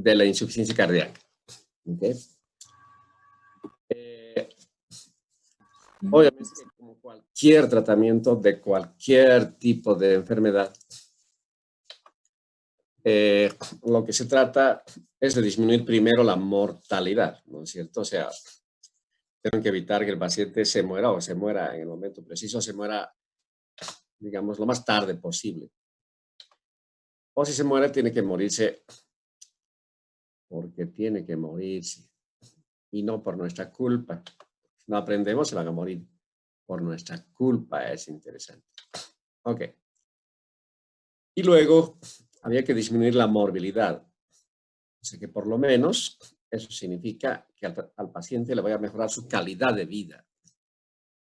de la insuficiencia cardíaca. ¿Okay? Obviamente, como cualquier tratamiento de cualquier tipo de enfermedad, lo que se trata es de disminuir primero la mortalidad, ¿no es cierto? O sea, tienen que evitar que el paciente se muera o se muera en el momento preciso, se muera, digamos, lo más tarde posible. O si se muere, tiene que morirse porque tiene que morirse y no por nuestra culpa. Si no aprendemos, se van a morir por nuestra culpa. Es interesante. Ok. Y luego había que disminuir la morbilidad. O sea que por lo menos eso significa que al paciente le vaya a mejorar su calidad de vida.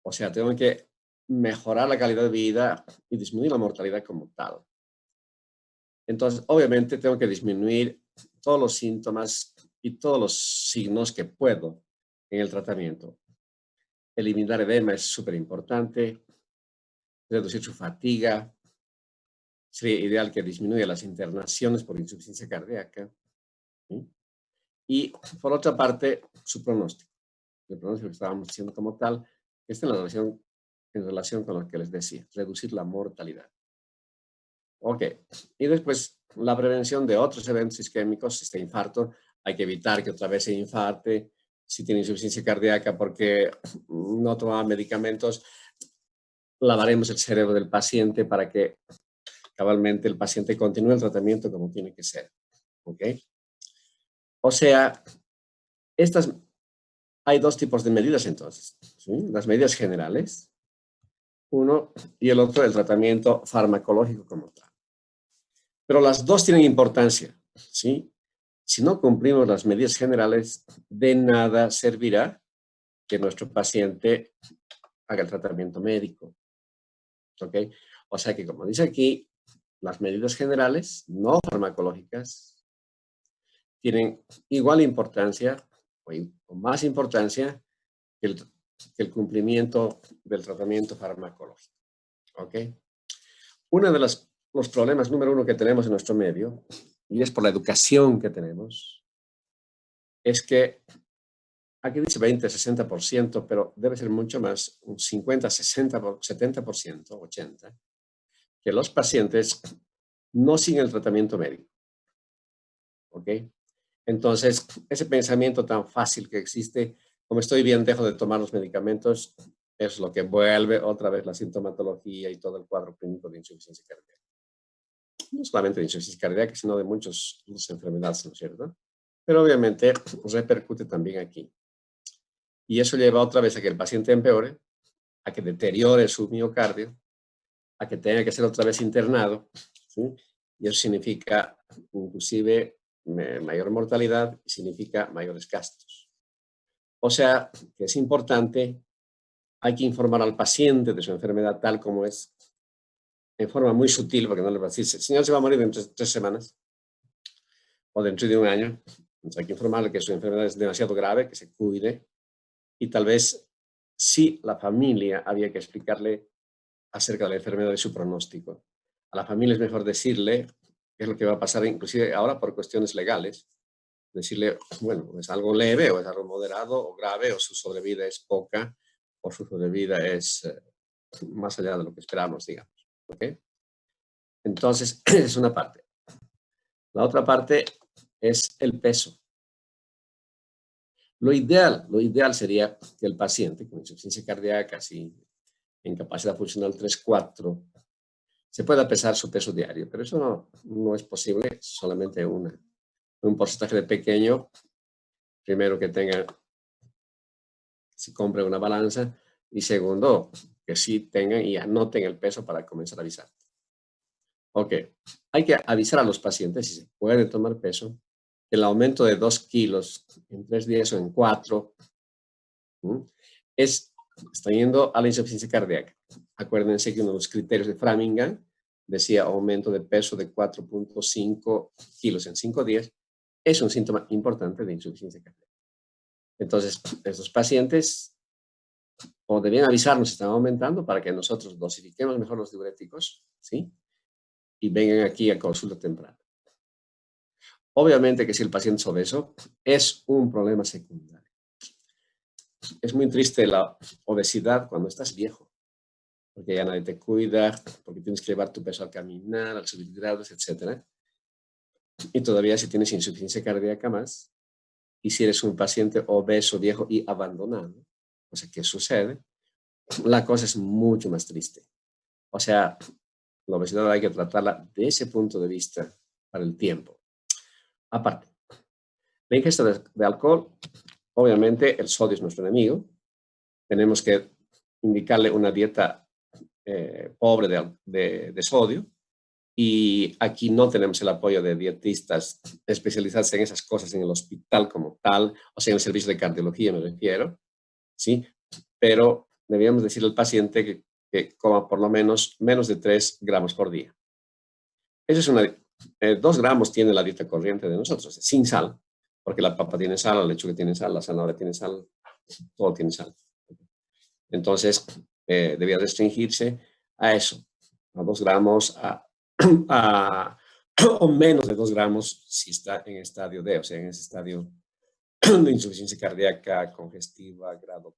O sea, tengo que mejorar la calidad de vida y disminuir la mortalidad como tal. Entonces, obviamente, tengo que disminuir todos los síntomas y todos los signos que puedo en el tratamiento. Eliminar edema es súper importante, reducir su fatiga. Sería ideal que disminuya las internaciones por insuficiencia cardíaca. ¿Sí? Y, por otra parte, su pronóstico. El pronóstico que estábamos diciendo como tal, está en relación con lo que les decía, reducir la mortalidad. Ok, y después la prevención de otros eventos isquémicos, si está infarto, hay que evitar que otra vez se infarte, si tiene insuficiencia cardíaca porque no tomaba medicamentos, lavaremos el cerebro del paciente para que cabalmente el paciente continúe el tratamiento como tiene que ser. ¿Ok? O sea, hay dos tipos de medidas entonces, ¿sí? Las medidas generales, uno, y el otro, el tratamiento farmacológico como tal. Pero las dos tienen importancia, ¿sí? Si no cumplimos las medidas generales, de nada servirá que nuestro paciente haga el tratamiento médico. ¿Ok? O sea que, como dice aquí, las medidas generales, no farmacológicas, tienen igual importancia o más importancia que el cumplimiento del tratamiento farmacológico. ¿Ok? Uno de los problemas número uno que tenemos en nuestro medio, y es por la educación que tenemos, es que aquí dice 20-60%, pero debe ser mucho más, un 50-60-70%, 80%, que los pacientes no siguen el tratamiento médico. ¿Ok? Entonces, ese pensamiento tan fácil que existe, como estoy bien, dejo de tomar los medicamentos, es lo que vuelve otra vez la sintomatología y todo el cuadro clínico de insuficiencia cardíaca. No solamente de insuficiencia cardíaca, sino de muchas enfermedades, ¿no es cierto? Pero obviamente repercute también aquí. Y eso lleva otra vez a que el paciente empeore, a que deteriore su miocardio, a que tenga que ser otra vez internado, ¿sí? Y eso significa inclusive mayor mortalidad y significa mayores gastos. O sea, que es importante, hay que informar al paciente de su enfermedad tal como es, en forma muy sutil, porque no le va a decir, señor, se va a morir dentro de 3 semanas o dentro de un año. Entonces hay que informarle que su enfermedad es demasiado grave, que se cuide, y tal vez sí la familia había que explicarle acerca de la enfermedad y su pronóstico. A la familia es mejor decirle qué es lo que va a pasar, inclusive ahora por cuestiones legales, decirle, bueno, es algo leve o es algo moderado o grave o su sobrevida es poca o su sobrevida es más allá de lo que esperamos, digamos. ¿Ok? Entonces, es una parte. La otra parte es el peso. Lo ideal sería que el paciente con insuficiencia cardíaca, así, incapacidad funcional 3-4, se pueda pesar su peso diario, pero eso no es posible, solamente un porcentaje de pequeño, primero que si compre una balanza, y segundo, que sí tengan y anoten el peso para comenzar a avisar. Ok, hay que avisar a los pacientes si se puede tomar peso, el aumento de 2 kilos en 3 días o en 4 está yendo a la insuficiencia cardíaca. Acuérdense que uno de los criterios de Framingham decía aumento de peso de 4.5 kilos en 5 días. Es un síntoma importante de insuficiencia cardíaca. Entonces, estos pacientes o debían avisarnos si están aumentando para que nosotros dosifiquemos mejor los diuréticos, ¿sí? Y vengan aquí a consulta temprana. Obviamente que si el paciente es obeso, es un problema secundario. Es muy triste la obesidad cuando estás viejo, porque ya nadie te cuida, porque tienes que llevar tu peso al caminar, al subir grados, etcétera. Y todavía si tienes insuficiencia cardíaca más, y si eres un paciente obeso, viejo y abandonado, o sea, ¿qué sucede? La cosa es mucho más triste. O sea, la obesidad hay que tratarla de ese punto de vista para el tiempo. Aparte, la ingesta de alcohol, obviamente el sodio es nuestro enemigo. Tenemos que indicarle una dieta pobre de sodio. Y aquí no tenemos el apoyo de dietistas especializados en esas cosas en el hospital como tal, o sea, en el servicio de cardiología me refiero, ¿sí? Pero debíamos decirle al paciente que coma por lo menos de 3 gramos por día. Eso es 2 gramos tiene la dieta corriente de nosotros, sin sal, porque la papa tiene sal, la lechuga tiene sal, la zanahoria tiene sal, todo tiene sal. Entonces, debía restringirse a eso, a 2 gramos, a, o menos de 2 gramos si está en estadio D, o sea, en ese estadio de insuficiencia cardíaca congestiva grado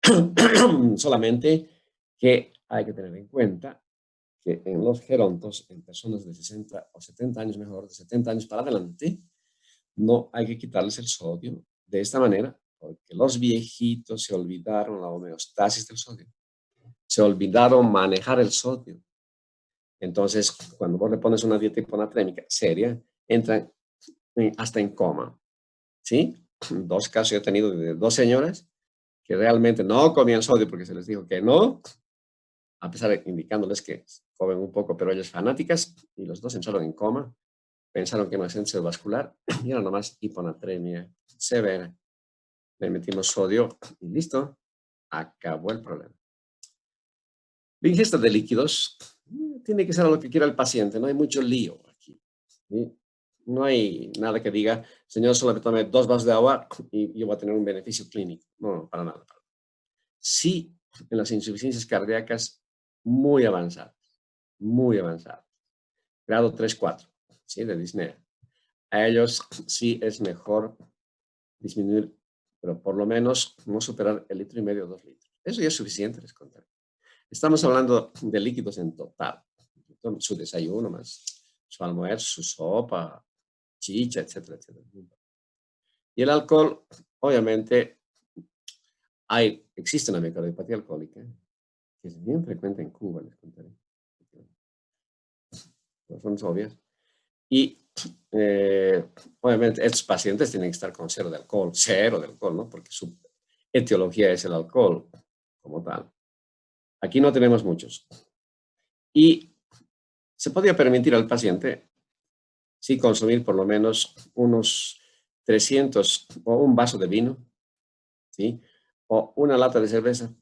4. Solamente que hay que tener en cuenta que en los gerontos, en personas de 60 o 70 años, mejor, de 70 años para adelante, no hay que quitarles el sodio de esta manera, porque los viejitos se olvidaron la homeostasis del sodio, se olvidaron manejar el sodio. Entonces, cuando vos le pones una dieta hiponatrémica seria, entran hasta en coma, ¿sí? 2 casos yo he tenido de 2 señoras que realmente no comían sodio porque se les dijo que no, a pesar de indicándoles que comen un poco, pero ellas fanáticas, y los 2 entraron en coma, pensaron que era un accidente vascular y era nomás hiponatremia severa. Le metimos sodio y listo, acabó el problema. La ingesta de líquidos tiene que ser a lo que quiera el paciente, no hay mucho lío aquí. ¿Sí? No hay nada que diga, señor, solo me tome 2 vasos de agua y yo voy a tener un beneficio clínico. No, no, para nada. Sí, en las insuficiencias cardíacas muy avanzadas, grado 3, 4, ¿sí? De disnea. A ellos sí es mejor disminuir, pero por lo menos no superar el 1,5 litro o 2 litros. Eso ya es suficiente, les contaré. Estamos hablando de líquidos en total. Su desayuno más su almuerzo, su sopa, chicha, etcétera, etcétera. Y el alcohol, obviamente, existe una miocardiopatía alcohólica, que es bien frecuente en Cuba, les contaré. Por razones obvias. Y obviamente estos pacientes tienen que estar con cero de alcohol, ¿no? Porque su etiología es el alcohol como tal. Aquí no tenemos muchos. Y se podría permitir al paciente, sí, consumir por lo menos unos 300 o un vaso de vino, ¿sí? O una lata de cerveza.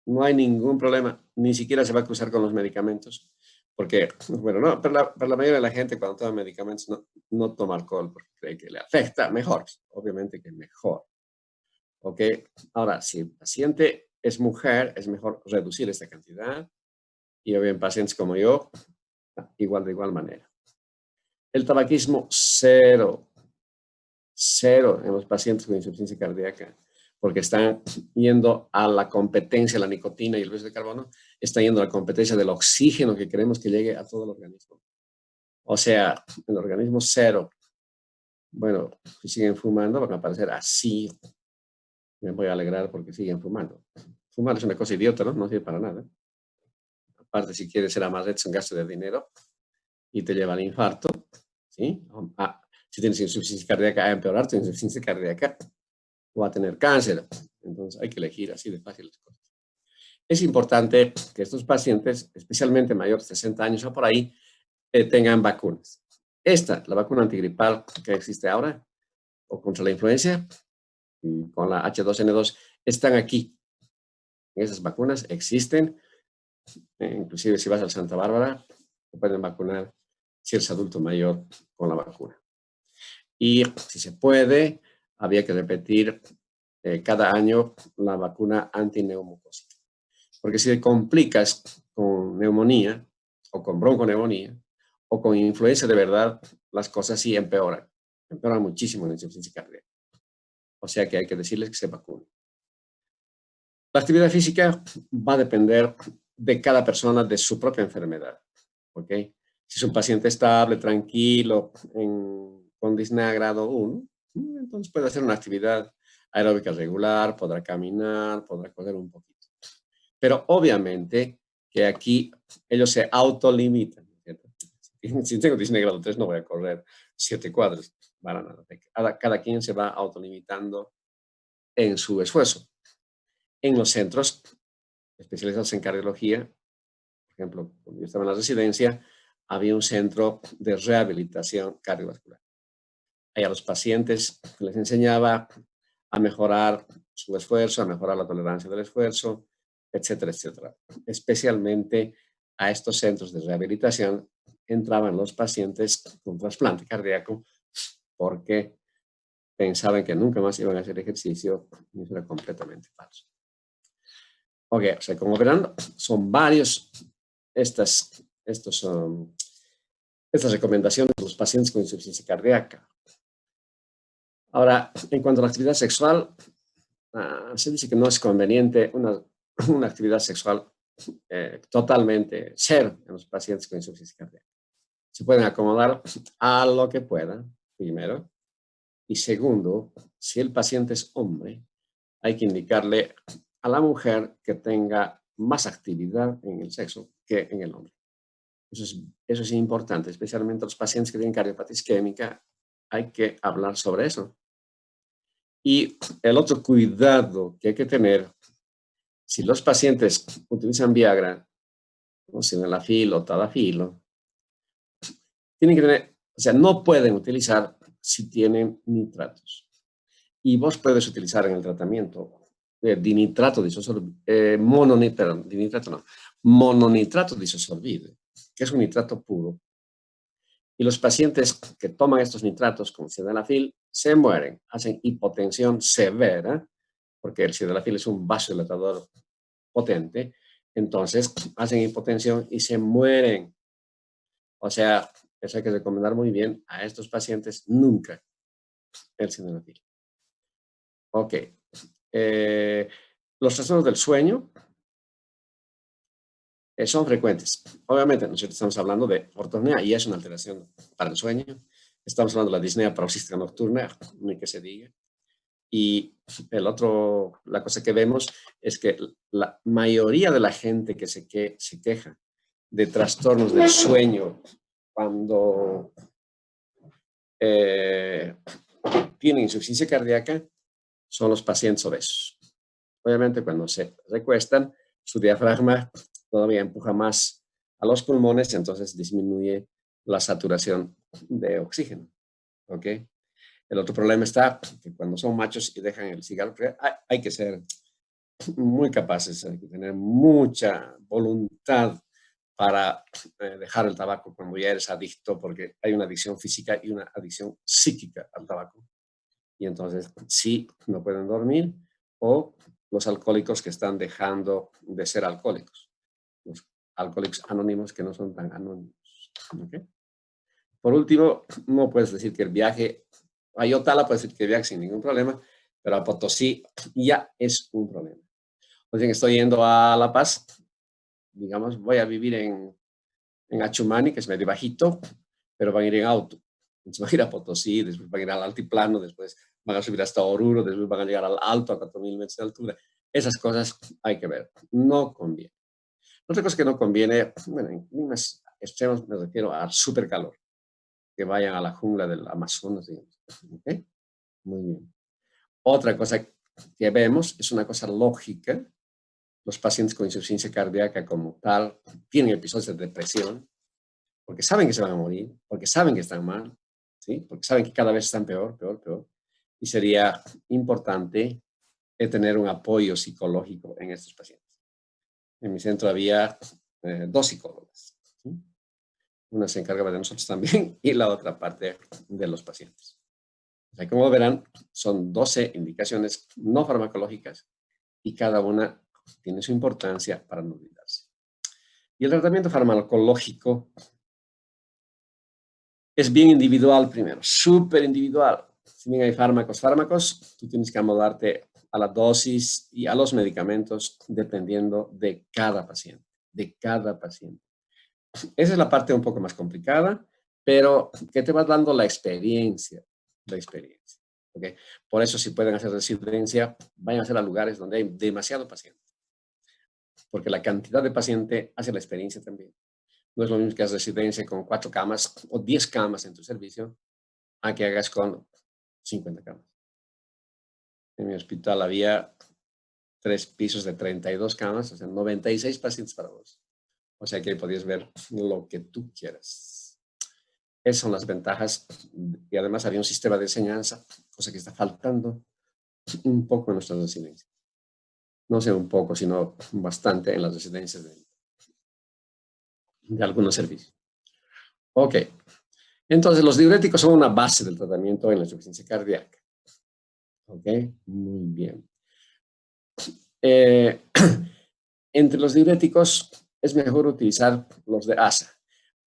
No hay ningún problema, ni siquiera se va a cruzar con los medicamentos, porque, bueno, no, pero la mayoría de la gente cuando toma medicamentos no toma alcohol porque cree que le afecta, mejor, obviamente que mejor, ¿ok? Ahora, si el paciente es mujer, es mejor reducir esta cantidad y obviamente pacientes como yo, igual de igual manera. El tabaquismo, cero, cero en los pacientes con insuficiencia cardíaca, porque están yendo a la competencia, la nicotina y el dióxido de carbono, están yendo a la competencia del oxígeno que queremos que llegue a todo el organismo. O sea, el organismo cero. Bueno, si siguen fumando van a aparecer así. Me voy a alegrar porque siguen fumando. Fumar es una cosa idiota, ¿no? No sirve para nada. Aparte, si quieres ser amaret, es un gasto de dinero y te lleva al infarto, ¿sí? Si tienes insuficiencia cardíaca, a empeorar tu insuficiencia cardíaca o a tener cáncer. Entonces hay que elegir así de fácil las cosas. Es importante que estos pacientes, especialmente mayores de 60 años o por ahí, tengan vacunas. La vacuna antigripal que existe ahora, o contra la influencia, y con la H2N2, están aquí. Esas vacunas existen. Inclusive si vas al Santa Bárbara, te pueden vacunar si eres adulto mayor con la vacuna. Y si se puede, había que repetir cada año la vacuna antineumocócica. Porque si te complicas con neumonía o con bronconeumonía o con influencia de verdad, las cosas sí empeoran. Empeoran muchísimo la insuficiencia cardíaca. O sea que hay que decirles que se vacunen. La actividad física va a depender de cada persona, de su propia enfermedad. ¿Ok? Si es un paciente estable, tranquilo, con disnea grado 1, entonces puede hacer una actividad aeróbica regular, podrá caminar, podrá correr un poquito. Pero obviamente que aquí ellos se autolimitan. ¿Cierto? Si tengo disnea grado 3 no voy a correr 7 cuadros. Para nada. Cada quien se va autolimitando en su esfuerzo. En los centros especializados en cardiología, por ejemplo, cuando yo estaba en la residencia, había un centro de rehabilitación cardiovascular. Ahí a los pacientes les enseñaba a mejorar su esfuerzo, a mejorar la tolerancia del esfuerzo, etcétera, etcétera. Especialmente a estos centros de rehabilitación entraban los pacientes con trasplante cardíaco porque pensaban que nunca más iban a hacer ejercicio y eso era completamente falso. Ok, o sea, como verán, son varios estas, estos, estas recomendaciones de los pacientes con insuficiencia cardíaca. Ahora, en cuanto a la actividad sexual, se dice que no es conveniente una actividad sexual totalmente ser en los pacientes con insuficiencia cardíaca. Se pueden acomodar a lo que puedan, primero. Y segundo, si el paciente es hombre, hay que indicarle a la mujer que tenga más actividad en el sexo que en el hombre. Eso es importante, especialmente los pacientes que tienen cardiopatía isquémica, hay que hablar sobre eso. Y el otro cuidado que hay que tener, si los pacientes utilizan Viagra, o sildenafil o tadalafil, tienen que tener, o sea, no pueden utilizar si tienen nitratos. Y vos puedes utilizar en el tratamiento dinitrato disosorbide, mononitrato disosorbide, que es un nitrato puro. Y los pacientes que toman estos nitratos con sildenafil se mueren, hacen hipotensión severa, porque el sildenafil es un vasodilatador potente, entonces hacen hipotensión y se mueren. O sea, eso hay que recomendar muy bien a estos pacientes nunca el sildenafil. Ok. Los trastornos del sueño son frecuentes. Obviamente, nosotros estamos hablando de ortopnea y es una alteración para el sueño. Estamos hablando de la disnea paroxística nocturna, ni que se diga. Y la cosa que vemos es que la mayoría de la gente que se queja de trastornos del sueño cuando tienen insuficiencia cardíaca son los pacientes obesos. Obviamente, cuando se recuestan, su diafragma todavía empuja más a los pulmones, entonces disminuye la saturación de oxígeno. ¿Ok? El otro problema está que cuando son machos y dejan el cigarro, hay que ser muy capaces, hay que tener mucha voluntad para dejar el tabaco cuando ya eres adicto, porque hay una adicción física y una adicción psíquica al tabaco. Y entonces sí, no pueden dormir, o los alcohólicos que están dejando de ser alcohólicos, los alcohólicos anónimos que no son tan anónimos. ¿Okay? Por último, no puedes decir que el viaje a Yotala, puedes decir que el viaje sin ningún problema, pero a Potosí ya es un problema. O sea, estoy yendo a La Paz, digamos, voy a vivir en Achumani, que es medio bajito, pero van a ir en auto. Entonces van a ir a Potosí, después van a ir al altiplano, después van a subir hasta Oruro, después van a llegar al alto a 4.000 metros de altura. Esas cosas hay que ver, no conviene. Otra cosa que no conviene, bueno, en climas extremos me refiero a supercalor, que vayan a la jungla del Amazonas, digamos. ¿Okay? Muy bien. Otra cosa que vemos es una cosa lógica. Los pacientes con insuficiencia cardíaca como tal tienen episodios de depresión porque saben que se van a morir, porque saben que están mal, ¿sí? Porque saben que cada vez están peor, peor, peor. Y sería importante tener un apoyo psicológico en estos pacientes. En mi centro había 2 psicólogas. ¿Sí? Una se encargaba de nosotros también y la otra parte de los pacientes. O sea, como verán, son 12 indicaciones no farmacológicas y cada una tiene su importancia para no olvidarse. Y el tratamiento farmacológico Es bien individual primero, súper individual. Si bien hay fármacos, tú tienes que amoldarte a la dosis y a los medicamentos dependiendo de cada paciente, de cada paciente. Esa es la parte un poco más complicada, pero que te va dando la experiencia. ¿Ok? Por eso, si pueden hacer residencia, vayan a hacer a lugares donde hay demasiado paciente, porque la cantidad de paciente hace la experiencia también. No es lo mismo que hacer residencia con 4 camas o 10 camas en tu servicio, a que hagas con 50 camas. En mi hospital había 3 pisos de 32 camas, o sea, 96 pacientes para vos. O sea que ahí podías ver lo que tú quieras. Esas son las ventajas. Y además había un sistema de enseñanza, cosa que está faltando un poco en nuestras residencias. No sé un poco, sino bastante en las residencias de algunos servicios. Ok. Entonces, los diuréticos son una base del tratamiento en la insuficiencia cardíaca. Ok. Muy bien. Eh, entre los diuréticos es mejor utilizar los de ASA.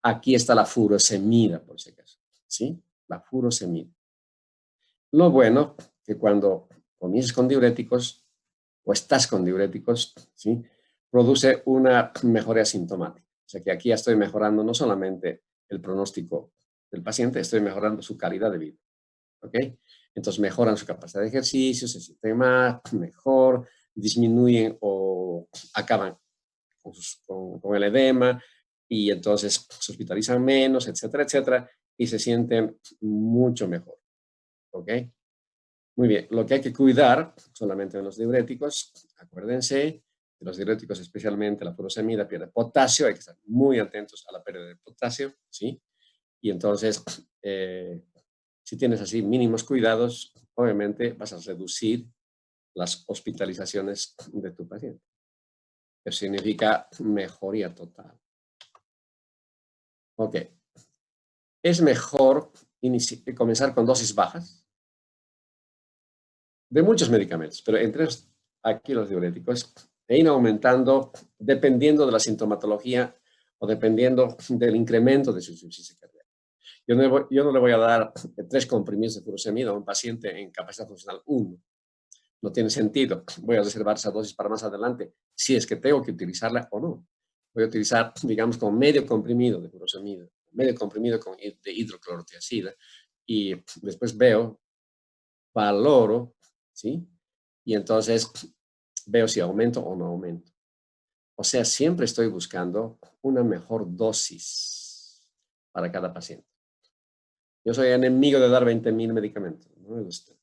Aquí está la furosemida, por si acaso. ¿Sí? La furosemida. Lo bueno que cuando comienzas con diuréticos o estás con diuréticos, ¿sí? Produce una mejoría sintomática. O sea que aquí ya estoy mejorando no solamente el pronóstico del paciente, estoy mejorando su calidad de vida. ¿Ok? Entonces mejoran su capacidad de ejercicio, se sienten más, mejor, disminuyen o acaban con el edema y entonces se hospitalizan menos, etcétera, etcétera, y se sienten mucho mejor. ¿Ok? Muy bien, lo que hay que cuidar solamente en los diuréticos, acuérdense, de los diuréticos, especialmente la furosemida, pierde potasio, hay que estar muy atentos a la pérdida de potasio, ¿sí? Y entonces, si tienes así mínimos cuidados, obviamente vas a reducir las hospitalizaciones de tu paciente. Eso significa mejoría total. Ok. Es mejor comenzar con dosis bajas de muchos medicamentos, pero entre aquí los diuréticos, e ir aumentando dependiendo de la sintomatología o dependiendo del incremento de su insuficiencia cardíaca. Yo no le voy a dar 3 comprimidos de furosemida a un paciente en capacidad funcional 1. No tiene sentido. Voy a reservar esa dosis para más adelante, si es que tengo que utilizarla o no. Voy a utilizar, digamos, con medio comprimido de furosemida, medio comprimido de hidroclorotiazida, y después veo, valoro, ¿sí? Y entonces veo si aumento o no aumento. O sea, siempre estoy buscando una mejor dosis para cada paciente. Yo soy enemigo de dar 20.000 medicamentos. No me gusta.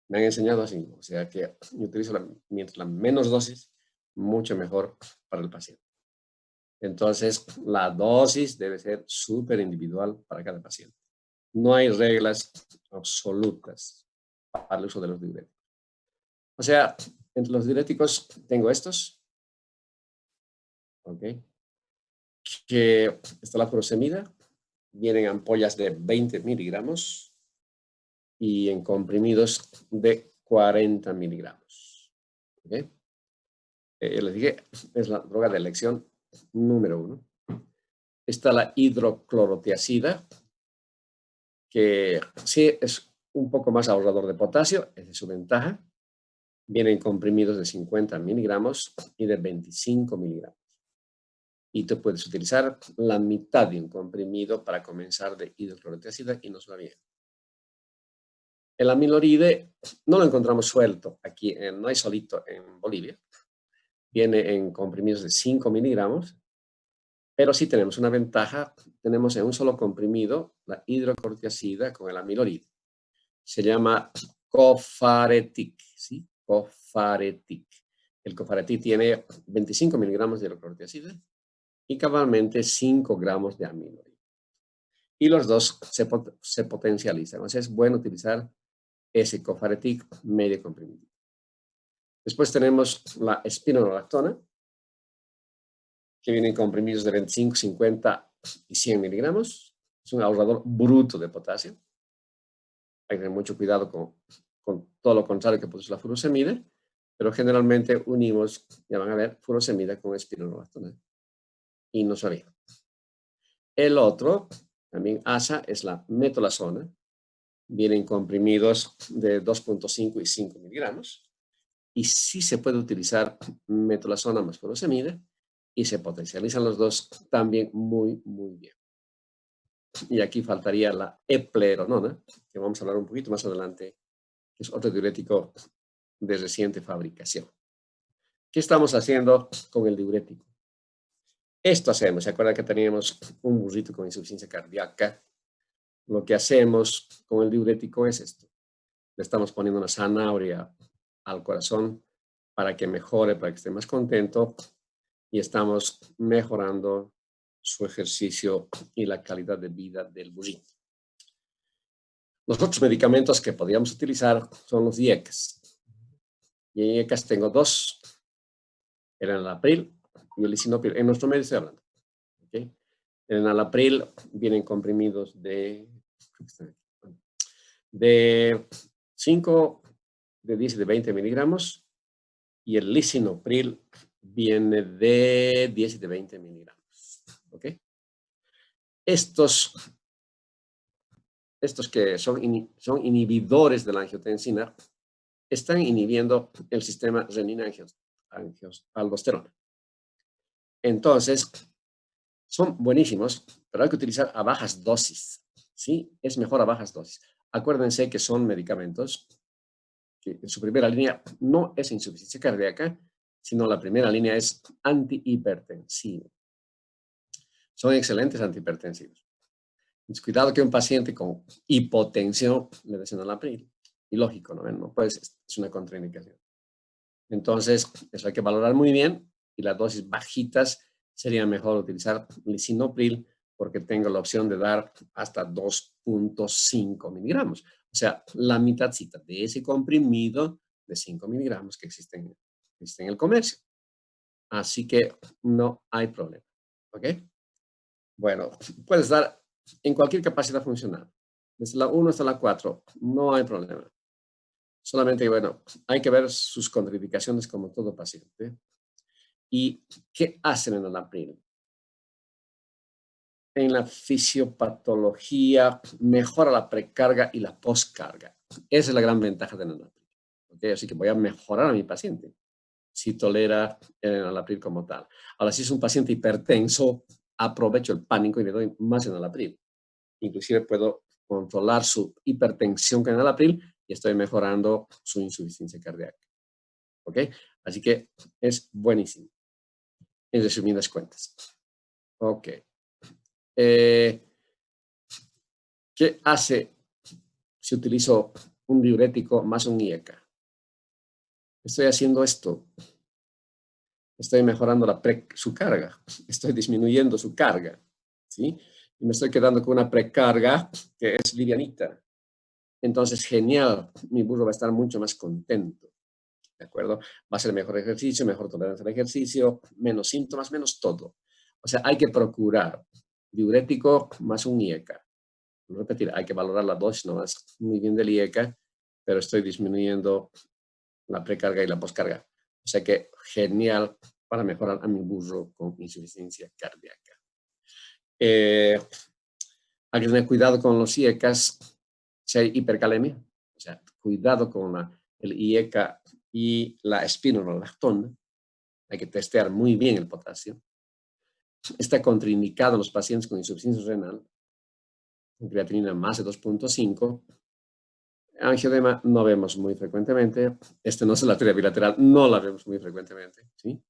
Me han enseñado así. O sea, que yo utilizo mientras la menos dosis, mucho mejor para el paciente. Entonces, la dosis debe ser súper individual para cada paciente. No hay reglas absolutas para el uso de los diuréticos. O sea, entre los diuréticos tengo estos, ¿ok? Que está la furosemida, vienen ampollas de 20 miligramos y en comprimidos de 40 miligramos. ¿Okay? Les dije, es la droga de elección número 1. Está la hidroclorotiazida, que sí es un poco más ahorrador de potasio, esa es su ventaja. Vienen comprimidos de 50 miligramos y de 25 miligramos. Y tú puedes utilizar la mitad de un comprimido para comenzar de hidroclorotiazida y nos va bien. El amiloride no lo encontramos suelto aquí, no hay solito en Bolivia. Viene en comprimidos de 5 miligramos, pero sí tenemos una ventaja. Tenemos en un solo comprimido la hidrocortiazida con el amiloride. Se llama Cofaretic, ¿sí? Cofaretic. El Cofaretic tiene 25 miligramos de hidrocortiazida y cabalmente 5 gramos de amiloride. Y los dos se potencializan. O sea, es bueno utilizar ese Cofaretic medio comprimido. Después tenemos la espironolactona, que viene en comprimidos de 25, 50 y 100 miligramos. Es un ahorrador bruto de potasio. Hay que tener mucho cuidado con todo lo contrario que produce la furosemida, pero generalmente unimos, ya van a ver, furosemida con espironolactona. Y no sabía. El otro También ASA es la metolazona. Vienen comprimidos de 2.5 y 5 miligramos. Y sí se puede utilizar metolazona más furosemida y se potencializan los dos también muy, muy bien. Y aquí faltaría la eplerenona, que vamos a hablar un poquito más adelante, que es otro diurético de reciente fabricación. ¿Qué estamos haciendo con el diurético? Esto hacemos. ¿Se acuerdan que teníamos un burrito con insuficiencia cardíaca? Lo que hacemos con el diurético es esto. Le estamos poniendo una zanahoria al corazón para que mejore, para que esté más contento, y estamos mejorando su ejercicio y la calidad de vida del burrito. Los otros medicamentos que podríamos utilizar son los IECAS. Y en IECAS tengo dos, el enalapril y el lisinopril. En nuestro medio estoy hablando. ¿Okay? El enalapril vienen comprimidos de 5, de 10 y de 20 miligramos, y el lisinopril viene de 10 y de 20 miligramos. ¿Ok? Estos que son inhibidores de la angiotensina están inhibiendo el sistema renina-aldosterona. Entonces, son buenísimos, pero hay que utilizar a bajas dosis. ¿Sí? Es mejor a bajas dosis. Acuérdense que son medicamentos que en su primera línea no es insuficiencia cardíaca, sino la primera línea es antihipertensivo. Son excelentes antihipertensivos. Entonces, cuidado que un paciente con hipotensión le den enalapril. Y lógico, ¿no? No pues es una contraindicación. Entonces, eso hay que valorar muy bien, y las dosis bajitas sería mejor utilizar lisinopril, porque tengo la opción de dar hasta 2.5 miligramos. O sea, la mitadcita de ese comprimido de 5 miligramos que existe en el comercio. Así que no hay problema. ¿Ok? Bueno, puedes dar en cualquier capacidad funcional. Desde la 1 hasta la 4, no hay problema. Solamente, bueno, hay que ver sus contraindicaciones como todo paciente. ¿Y qué hacen en el enalapril? En la fisiopatología mejora la precarga y la poscarga. Esa es la gran ventaja del enalapril. ¿Okay? Así que voy a mejorar a mi paciente si tolera el enalapril como tal. Ahora, si es un paciente hipertenso, aprovecho el pánico y le doy más enalapril. Inclusive puedo controlar su hipertensión con enalapril y estoy mejorando su insuficiencia cardíaca. ¿Ok? Así que es buenísimo. En resumidas cuentas. Ok. ¿Qué hace si utilizo un diurético más un IECA? Estoy haciendo esto. Estoy mejorando su carga. Estoy disminuyendo su carga. ¿Sí? Y me estoy quedando con una precarga que es livianita. Entonces, genial. Mi burro va a estar mucho más contento. ¿De acuerdo? Va a ser mejor ejercicio, mejor tolerancia al ejercicio, menos síntomas, menos todo. O sea, hay que procurar diurético más un IECA. No repetir, hay que valorar la dosis nomás muy bien del IECA, pero estoy disminuyendo la precarga y la poscarga. O sea que genial para mejorar a mi burro con insuficiencia cardíaca. Hay que tener cuidado con los IECAs si hay hipercalemia. O sea, cuidado con el IECA y la espironolactona. Hay que testear muy bien el potasio. Está contraindicado en los pacientes con insuficiencia renal, con creatinina más de 2.5. Angioedema no vemos muy frecuentemente. No es la arteria bilateral, no la vemos muy frecuentemente. ¿Sí?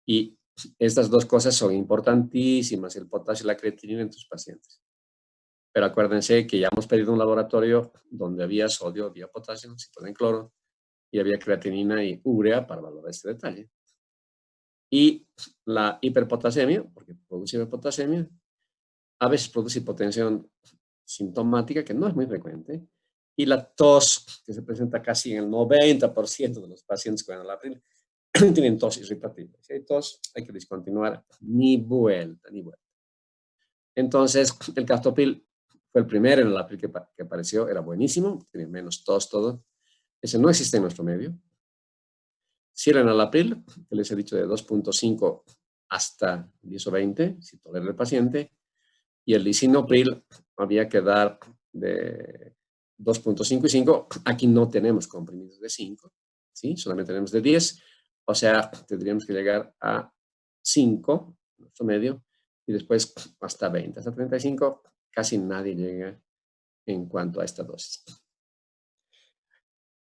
Y estas dos cosas son importantísimas, el potasio y la creatinina en tus pacientes. Pero acuérdense que ya hemos pedido un laboratorio donde había sodio, había potasio, citosina en cloro, y había creatinina y urea para valorar este detalle. Y la hiperpotasemia, porque produce hiperpotasemia, a veces produce hipotensión sintomática, que no es muy frecuente, y la tos, que se presenta casi en el 90% de los pacientes con enalapril, tienen tos irritativa. Si hay tos, hay que discontinuar, ni vuelta, ni vuelta. Entonces, el captopril fue el primero enalapril que apareció, era buenísimo, tiene menos tos, todo. Ese no existe en nuestro medio. Si el enalapril, que les he dicho de 2.5 hasta 10 o 20, si tolera el paciente, y el lisinopril había que dar de 2.5 y 5. Aquí no tenemos comprimidos de 5, ¿sí? Solamente tenemos de 10. O sea, tendríamos que llegar a 5, nuestro medio, y después hasta 20. Hasta 35 casi nadie llega en cuanto a esta dosis.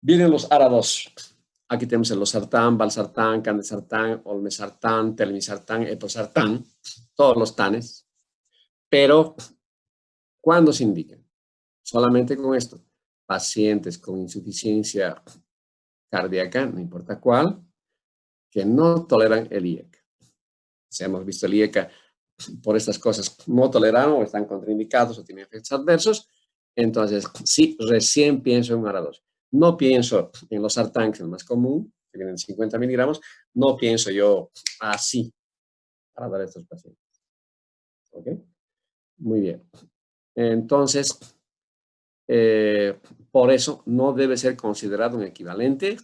Vienen los ARA2. Aquí tenemos el losartán, valsartán, candesartán, olmesartán, telmisartán, eposartán, todos los tanes. Pero, ¿cuándo se indican? Solamente con esto. Pacientes con insuficiencia cardíaca, no importa cuál, que no toleran el IECA. Si hemos visto el IECA por estas cosas, no toleran o están contraindicados o tienen efectos adversos, entonces sí, recién pienso en un ARA2. No pienso en los sartán, que es el más común, que vienen 50 miligramos, no pienso yo así para dar a estos pacientes. ¿Ok? Muy bien. Entonces, por eso no debe ser considerado un equivalente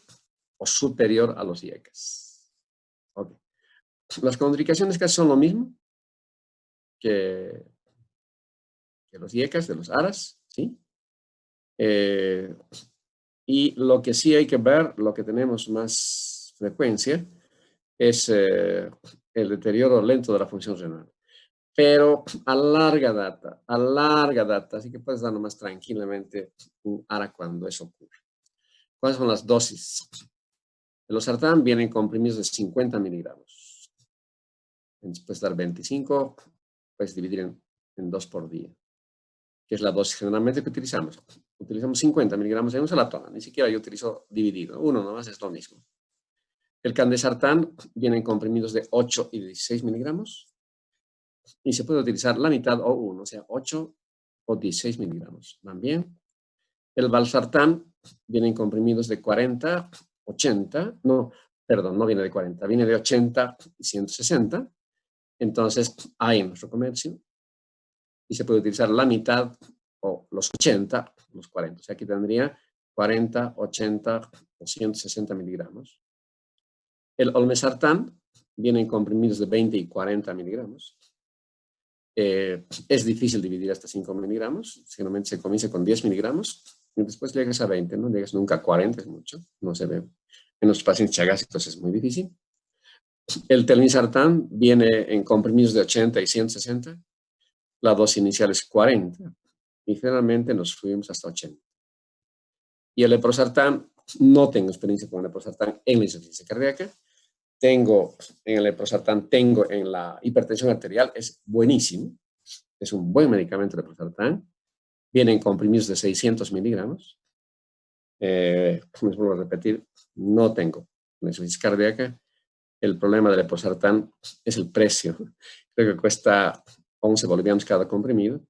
o superior a los IECAS. Okay. Las contraindicaciones casi son lo mismo que los IECAS, de los ARAS, ¿sí? Y lo que sí hay que ver, lo que tenemos más frecuencia, es el deterioro lento de la función renal. Pero a larga data, así que puedes darlo más tranquilamente un ARA cuando eso ocurre. ¿Cuáles son las dosis? Los sartán vienen comprimidos de 50 miligramos. Puedes dar 25, puedes dividir en 2 por día, que es la dosis generalmente que utilizamos. Utilizamos 50 miligramos en una sola toma, ni siquiera yo utilizo dividido, uno nomás es lo mismo. El candesartán viene en comprimidos de 8 y 16 miligramos y se puede utilizar la mitad o uno, o sea, 8 o 16 miligramos. ¿Van bien? El valsartán viene en comprimidos de 40, 80, no, perdón, no viene de 40, viene de 80 y 160. Entonces, hay en nuestro comercio y se puede utilizar la mitad o los 80, los 40. O sea, aquí tendría 40, 80 o 160 miligramos. El olmesartán viene en comprimidos de 20 y 40 miligramos. Es difícil dividir hasta 5 miligramos. Generalmente se comienza con 10 miligramos y después llegas a 20, no llegas nunca a 40, es mucho. No se ve. En los pacientes chagásicos es muy difícil. El telmisartán viene en comprimidos de 80 y 160. La dosis inicial es 40 y generalmente nos subimos hasta 80. Y el leprosartán, no tengo experiencia con el leprosartán en la insuficiencia cardíaca. Tengo en el leprosartán, tengo en la hipertensión arterial, es buenísimo. Es un buen medicamento el leprosartán. Vienen comprimidos de 600 miligramos. Les vuelvo a repetir, no tengo la insuficiencia cardíaca. El problema del leprosartán es el precio. Creo que cuesta 11 bolivianos cada comprimido.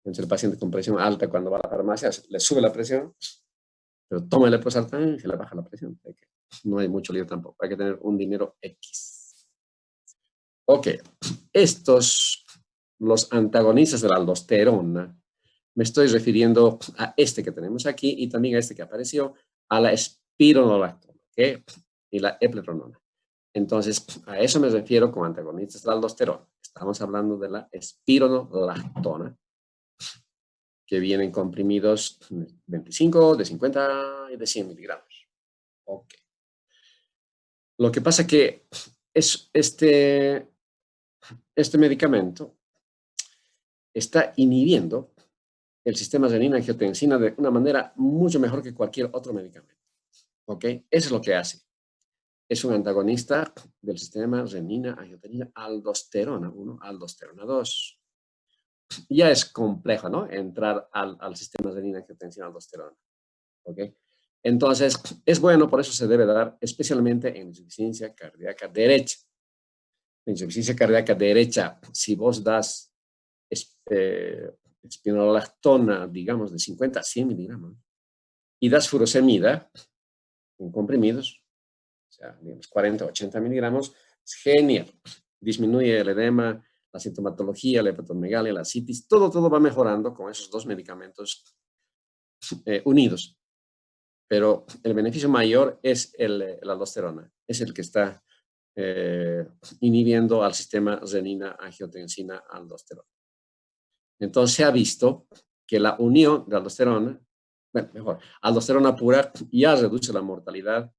Entonces el paciente con presión alta cuando va a la farmacia le sube la presión, pero toma el leprosartán y se le baja la presión. No hay mucho lío tampoco. Hay que tener un dinero X. Ok. Estos, los antagonistas de la aldosterona, me estoy refiriendo a este que tenemos aquí y también a este que apareció, a la espironolactona, ¿okay? Y la eplerenona. Entonces, a eso me refiero con antagonistas de la aldosterona. Estamos hablando de la espironolactona, que vienen comprimidos 25, de 50 y de 100 miligramos. Ok. Lo que pasa que es este medicamento está inhibiendo el sistema renina-angiotensina de una manera mucho mejor que cualquier otro medicamento. ¿Ok? Eso es lo que hace. Es un antagonista del sistema renina-angiotensina-aldosterona 1, aldosterona 2. Ya es complejo, ¿no? Entrar al sistema renina-angiotensina-aldosterona. ¿Ok? Entonces, es bueno, por eso se debe dar especialmente en insuficiencia cardíaca derecha. En insuficiencia cardíaca derecha, si vos das espironolactona, digamos, de 50 a 100 miligramos, y das furosemida en comprimidos, o sea, digamos 40 o 80 miligramos, es genial. Disminuye el edema, la sintomatología, la hepatomegalia, la citis, todo va mejorando con esos dos medicamentos unidos. Pero el beneficio mayor es la aldosterona, es el que está inhibiendo al sistema renina-angiotensina-aldosterona. Entonces se ha visto que la unión de aldosterona, bueno, mejor, aldosterona pura ya reduce la mortalidad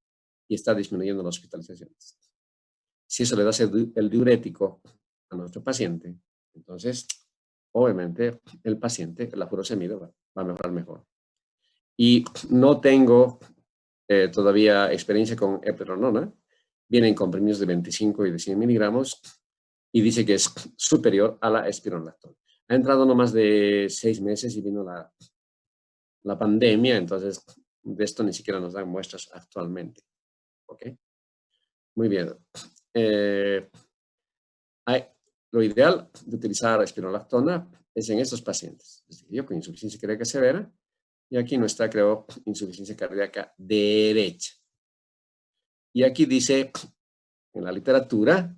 y está disminuyendo las hospitalizaciones. Si eso le da el diurético a nuestro paciente, entonces, obviamente, el paciente, la furosemida va a mejorar mejor. Y no tengo todavía experiencia con eplerenona. Vienen comprimidos de 25 y de 100 miligramos y dice que es superior a la espironolactona. Ha entrado no más de 6 meses y vino la pandemia, entonces de esto ni siquiera nos dan muestras actualmente. ¿Ok? Muy bien. Lo ideal de utilizar espironolactona es en estos pacientes, es decir, yo con insuficiencia cardíaca severa, y aquí no está, creo, insuficiencia cardíaca derecha. Y aquí dice en la literatura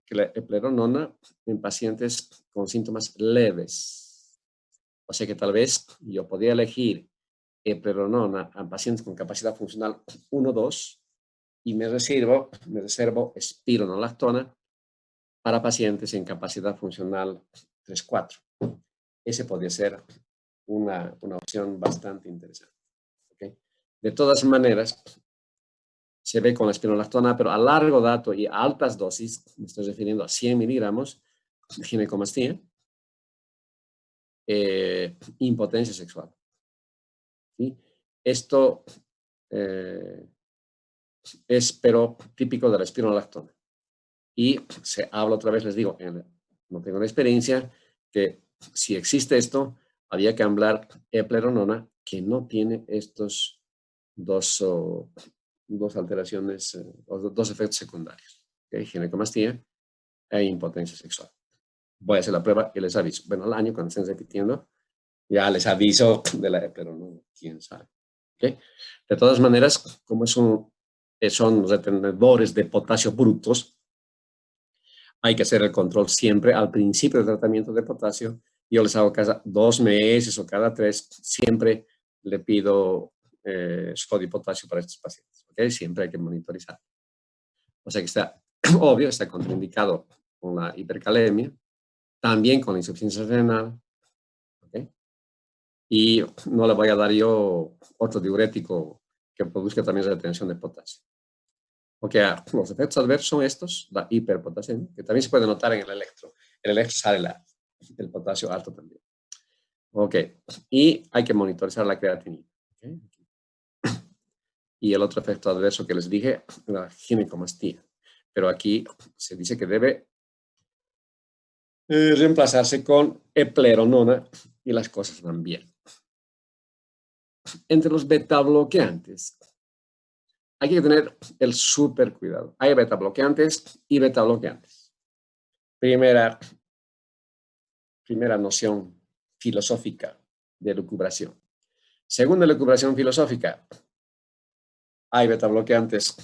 que la eplerenona en pacientes con síntomas leves. O sea que tal vez yo podría elegir eplerenona en pacientes con capacidad funcional 1-2 y me reservo espironolactona para pacientes en capacidad funcional 3-4. Ese podría ser una opción bastante interesante. ¿Okay? De todas maneras, se ve con la espironolactona, pero a largo dato y a altas dosis, me estoy refiriendo a 100 miligramos de ginecomastia, impotencia sexual. ¿Sí? Esto es, pero típico de la espironolactona. Y se habla otra vez, les digo, no tengo la experiencia, que si existe esto, había que hablar eplerenona, que no tiene estos dos alteraciones, dos efectos secundarios. ¿Okay? Ginecomastia e impotencia sexual. Voy a hacer la prueba y les aviso. Bueno, al año, cuando estén repitiendo, ya les aviso de la eplerenona, quién sabe. ¿Okay? De todas maneras, como son retenedores de potasio brutos, hay que hacer el control siempre al principio del tratamiento de potasio. Yo les hago cada 2 meses o cada 3, siempre le pido sodio y potasio para estos pacientes. ¿Okay? Siempre hay que monitorizar. O sea que está obvio, está contraindicado con la hipercalemia, también con la insuficiencia renal. ¿Okay? Y no le voy a dar yo otro diurético que produzca también retención de potasio. Ok, los efectos adversos son estos, la hiperpotasemia, que también se puede notar en el electro. El electro sale el potasio alto también. Ok, y hay que monitorizar la creatinina. Okay. Y el otro efecto adverso que les dije, la ginecomastia. Pero aquí se dice que debe reemplazarse con eplerenona y las cosas van bien. Entre los beta bloqueantes, hay que tener el súper cuidado. Hay beta bloqueantes y beta bloqueantes. Primera noción filosófica de lucubración. Segunda lucubración filosófica, hay beta bloqueantes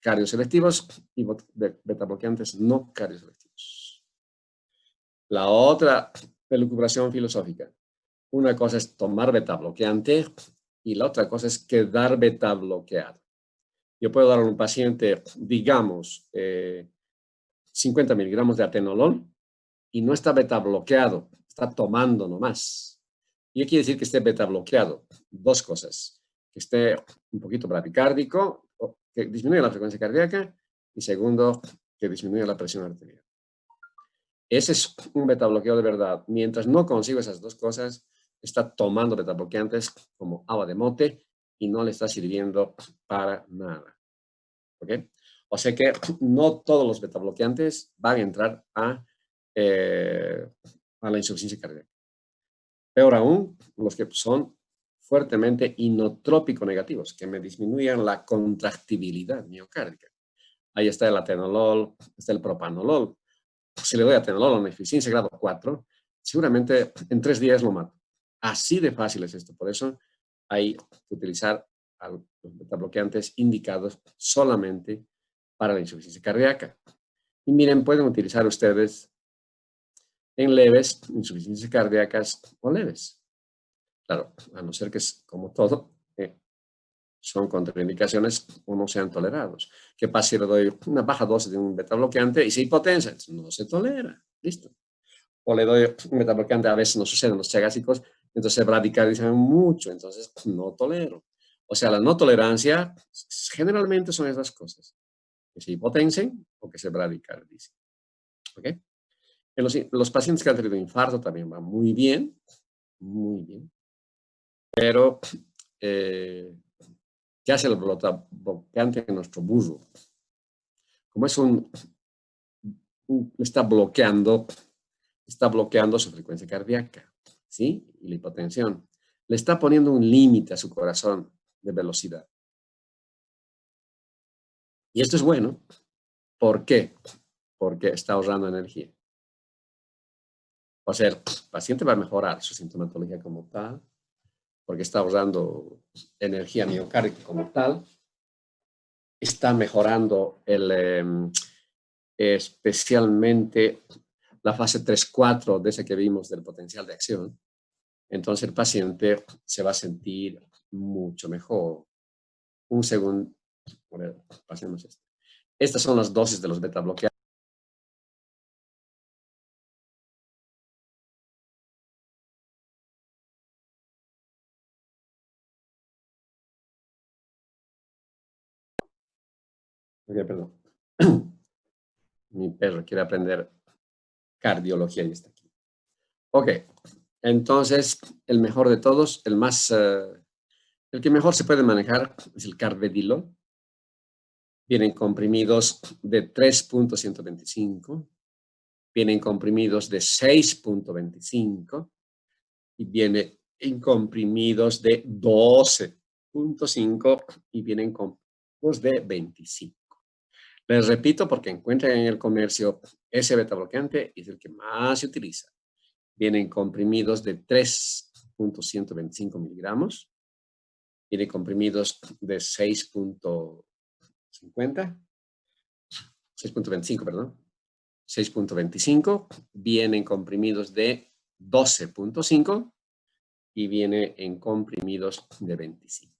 cardioselectivos y beta bloqueantes no cardioselectivos. La otra lucubración filosófica, una cosa es tomar beta bloqueante y la otra cosa es quedar beta bloqueado. Yo puedo dar a un paciente, digamos, 50 miligramos de atenolol y no está beta bloqueado, está tomando nomás. ¿Y qué quiere decir que esté beta bloqueado? Dos cosas. Que esté un poquito bradicárdico, que disminuya la frecuencia cardíaca, y segundo, que disminuya la presión arterial. Ese es un beta bloqueo de verdad. Mientras no consigo esas dos cosas, está tomando beta bloqueantes como agua de mote y no le está sirviendo para nada. ¿Ok? O sea que no todos los beta bloqueantes van a entrar a la insuficiencia cardíaca. Peor aún, los que son fuertemente inotrópico negativos, que me disminuyan la contractibilidad miocárdica. Ahí está el atenolol, está el propanolol. Si le doy atenolol a una eficiencia grado 4, seguramente en 3 días lo mato. Así de fácil es esto. Por eso hay que utilizar los betabloqueantes indicados solamente para la insuficiencia cardíaca. Y miren, pueden utilizar ustedes en leves insuficiencias cardíacas o leves. Claro, a no ser que, como todo, son contraindicaciones o no sean tolerados. ¿Qué pasa si le doy una baja dosis de un beta bloqueante y se hipotensa? No se tolera. Listo. o le doy un metabloqueante, a veces no sucede en los chagásicos, entonces se radicalizan mucho, entonces no tolero. O sea, la no tolerancia generalmente son esas cosas, que se hipotensen o que se radicalicen. ¿Ok? En los pacientes que han tenido infarto también va muy bien, pero ¿qué hace el bloqueante en nuestro burro? Como es está bloqueando su frecuencia cardíaca, ¿sí? Y la hipotensión. Le está poniendo un límite a su corazón de velocidad. Y esto es bueno. ¿Por qué? Porque está ahorrando energía. O sea, el paciente va a mejorar su sintomatología como tal, porque está ahorrando energía miocárdica como tal, está mejorando especialmente la fase 3-4 de ese que vimos del potencial de acción. Entonces el paciente se va a sentir mucho mejor. Un segundo, a ver, pasemos esto. Estas son las dosis de los beta bloqueadores. Ok, perdón. Mi perro quiere aprender cardiología y está aquí. Ok, entonces el mejor de todos, el que mejor se puede manejar es el carvedilol. Vienen comprimidos de 3.125, vienen comprimidos de 6.25 y viene en comprimidos de 12.5 y vienen comprimidos de 25. Les repito porque encuentran en el comercio ese beta bloqueante y es el que más se utiliza. Vienen comprimidos de 3.125 miligramos, vienen comprimidos de 6.50, 6.25, perdón, 6.25, vienen comprimidos de 12.5 y viene en comprimidos de 25.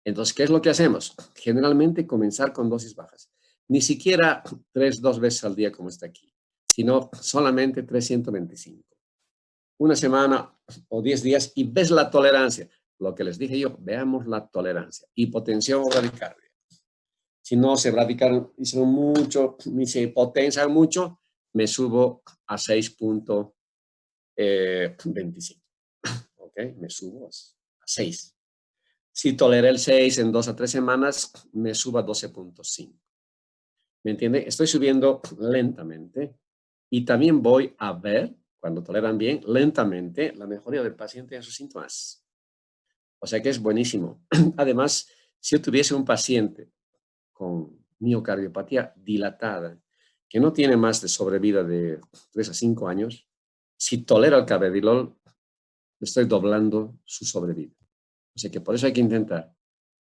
Entonces, ¿qué es lo que hacemos? Generalmente comenzar con dosis bajas. Ni siquiera 2 veces al día como está aquí, sino solamente 325. Una semana o 10 días y ves la tolerancia. Lo que les dije yo, veamos la tolerancia. Hipotensión o bradicardia. Si no se bradicaron, hicieron mucho, ni se hipotensan mucho, me subo a 6.25. ¿Ok? Me subo a 6. Si toleré el 6 en 2 a 3 semanas, me subo a 12.5. ¿Me entiende? Estoy subiendo lentamente y también voy a ver, cuando toleran bien, lentamente la mejoría del paciente en sus síntomas. O sea que es buenísimo. Además, si yo tuviese un paciente con miocardiopatía dilatada, que no tiene más de sobrevida de 3 a 5 años, si tolera el carvedilol, estoy doblando su sobrevida. O sea que por eso hay que intentar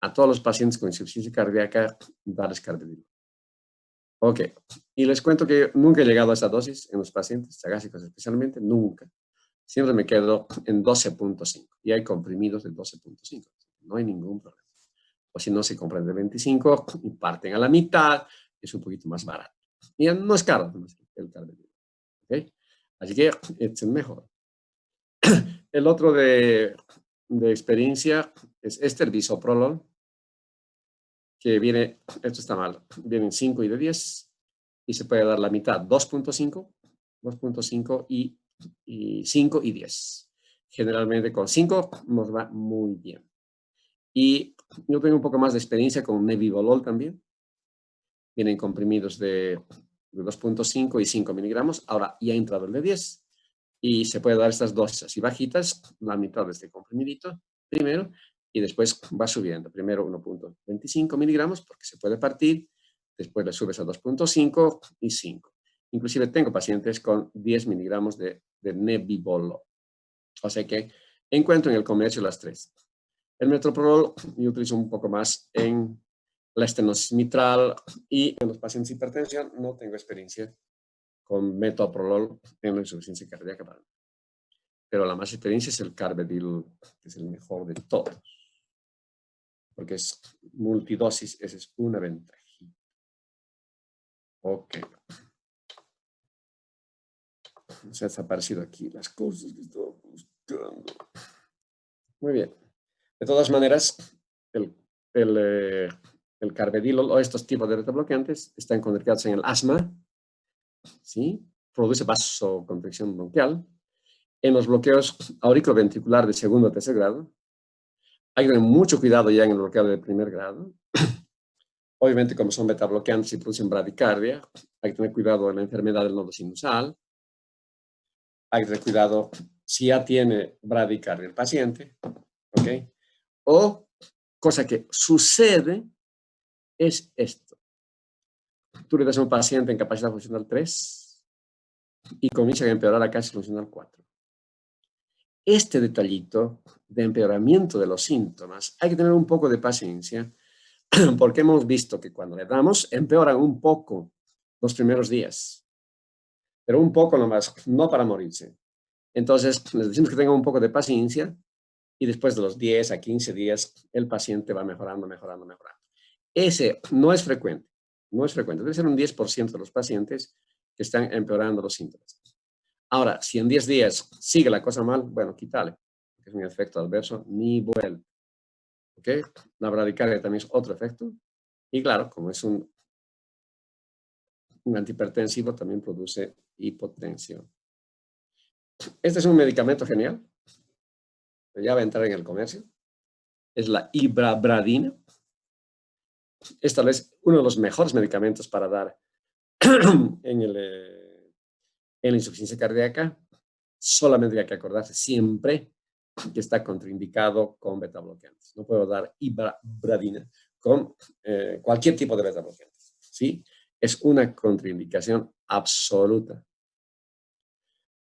a todos los pacientes con insuficiencia cardíaca darles carvedilol. Ok, y les cuento que nunca he llegado a esa dosis en los pacientes chagásicos especialmente, nunca. Siempre me quedo en 12.5 y hay comprimidos de 12.5, no hay ningún problema. O si no, se compran de 25 y parten a la mitad, es un poquito más barato. Y no es caro el carvedilol. ¿Okay? Así que es el mejor. El otro de experiencia es este, el bisoprolol, que viene, esto está mal, vienen 5 y de 10 y se puede dar la mitad, 2.5 y 5 y 10. Generalmente con 5 nos va muy bien. Y yo tengo un poco más de experiencia con nebivolol también. Vienen comprimidos de 2.5 y 5 miligramos. Ahora ya ha entrado el de 10 y se puede dar estas dosis así bajitas, la mitad de este comprimidito primero y después va subiendo. Primero 1.25 miligramos porque se puede partir, después le subes a 2.5 y 5. Inclusive tengo pacientes con 10 miligramos de nebivolol. O sea que encuentro en el comercio las tres. El metoprolol yo utilizo un poco más en la estenosis mitral y en los pacientes de hipertensión no tengo experiencia con metoprolol en la insuficiencia cardíaca. Pero la más experiencia es el carvedilol, que es el mejor de todos. Porque es multidosis, esa es una ventaja. Ok. Se ha desaparecido aquí las cosas que estaba buscando. Muy bien. De todas maneras, el, el carvedilol o estos tipos de betabloqueantes están conectados en el asma, ¿sí? Produce vasoconstricción bronquial. En los bloqueos auriculoventricular de segundo o tercer grado, hay que tener mucho cuidado ya en el bloqueo de primer grado. Obviamente, como son betabloqueantes y producen bradicardia, hay que tener cuidado en la enfermedad del nodo sinusal. Hay que tener cuidado si ya tiene bradicardia el paciente, ¿ok? O, cosa que sucede, es esto. Tú le das a un paciente en capacidad funcional 3 y comienza a empeorar a casi funcional 4. Este detallito de empeoramiento de los síntomas, hay que tener un poco de paciencia, porque hemos visto que cuando le damos, empeoran un poco los primeros días, pero un poco nomás, no para morirse. Entonces, les decimos que tengan un poco de paciencia y después de los 10 a 15 días, el paciente va mejorando, mejorando, mejorando. Ese no es frecuente, no es frecuente. Debe ser un 10% de los pacientes que están empeorando los síntomas. Ahora, si en 10 días sigue la cosa mal, bueno, quítale, porque es un efecto adverso, ni vuelve. ¿Ok? La bradicardia también es otro efecto. Y claro, como es un antihipertensivo, también produce hipotensión. Este es un medicamento genial. Ya va a entrar en el comercio. Es la ibabradina. Es tal vez uno de los mejores medicamentos para dar en la insuficiencia cardíaca. Solamente hay que acordarse siempre que está contraindicado con betabloqueantes. No puedo dar ibabradina con cualquier tipo de betabloqueantes. ¿Sí? Es una contraindicación absoluta.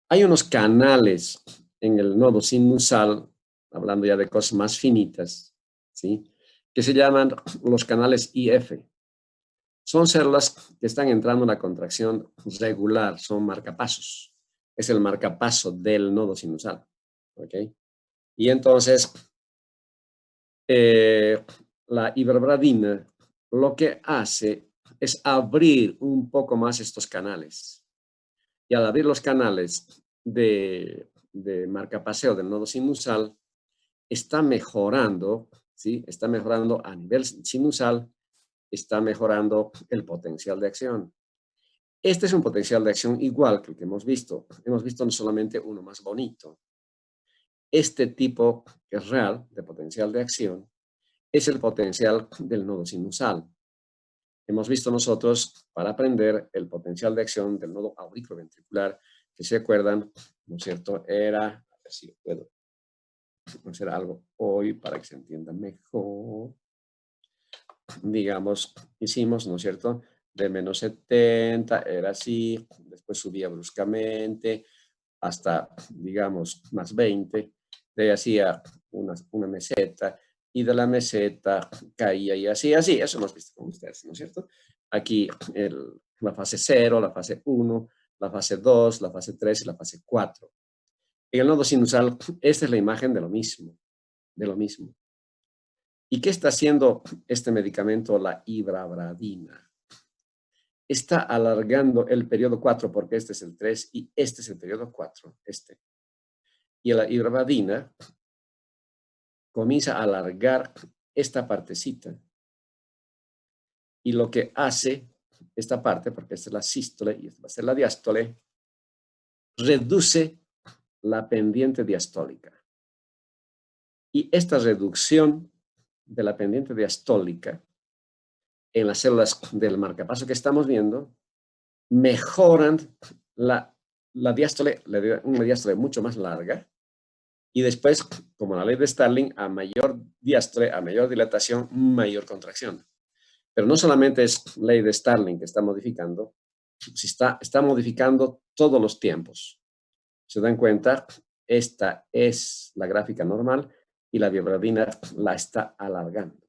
Hay unos canales en el nodo sinusal, hablando ya de cosas más finitas, ¿sí? Que se llaman los canales IF. Son células que están entrando en la contracción regular, son marcapasos. Es el marcapaso del nodo sinusal. ¿Ok? Y entonces, la ibabradina lo que hace es abrir un poco más estos canales. Y al abrir los canales de marcapaseo del nodo sinusal, está mejorando, ¿sí? Está mejorando a nivel sinusal, está mejorando el potencial de acción. Este es un potencial de acción igual que el que hemos visto. Hemos visto no solamente uno más bonito. Este tipo, que es real, de potencial de acción, es el potencial del nodo sinusal. Hemos visto nosotros, para aprender, el potencial de acción del nodo auriculoventricular, que se acuerdan, ¿no es cierto? Era, a ver si puedo hacer algo hoy para que se entienda mejor. Digamos, hicimos, ¿no es cierto? De menos 70, era así, después subía bruscamente hasta, digamos, más 20, de ahí hacía una meseta, y de la meseta caía y así, así, eso hemos visto con ustedes, ¿no es cierto? Aquí la fase 0, la fase 1, la fase 2, la fase 3 y la fase 4. En el nodo sinusal, esta es la imagen de lo mismo, de lo mismo. ¿Y qué está haciendo este medicamento, la ibabradina? Está alargando el periodo 4, porque este es el 3 y este es el periodo 4, este. Y la ibabradina comienza a alargar esta partecita. Y lo que hace esta parte, porque esta es la sístole y esta va a ser la diástole, reduce la pendiente diastólica. Y esta reducción de la pendiente diastólica en las células del marcapaso que estamos viendo mejoran la diástole, una diástole mucho más larga. Y después, como la ley de Starling, a mayor diástole, a mayor dilatación, mayor contracción. Pero no solamente es ley de Starling que está modificando, está modificando todos los tiempos. ¿Se dan cuenta? Esta es la gráfica normal y la ibabradina la está alargando.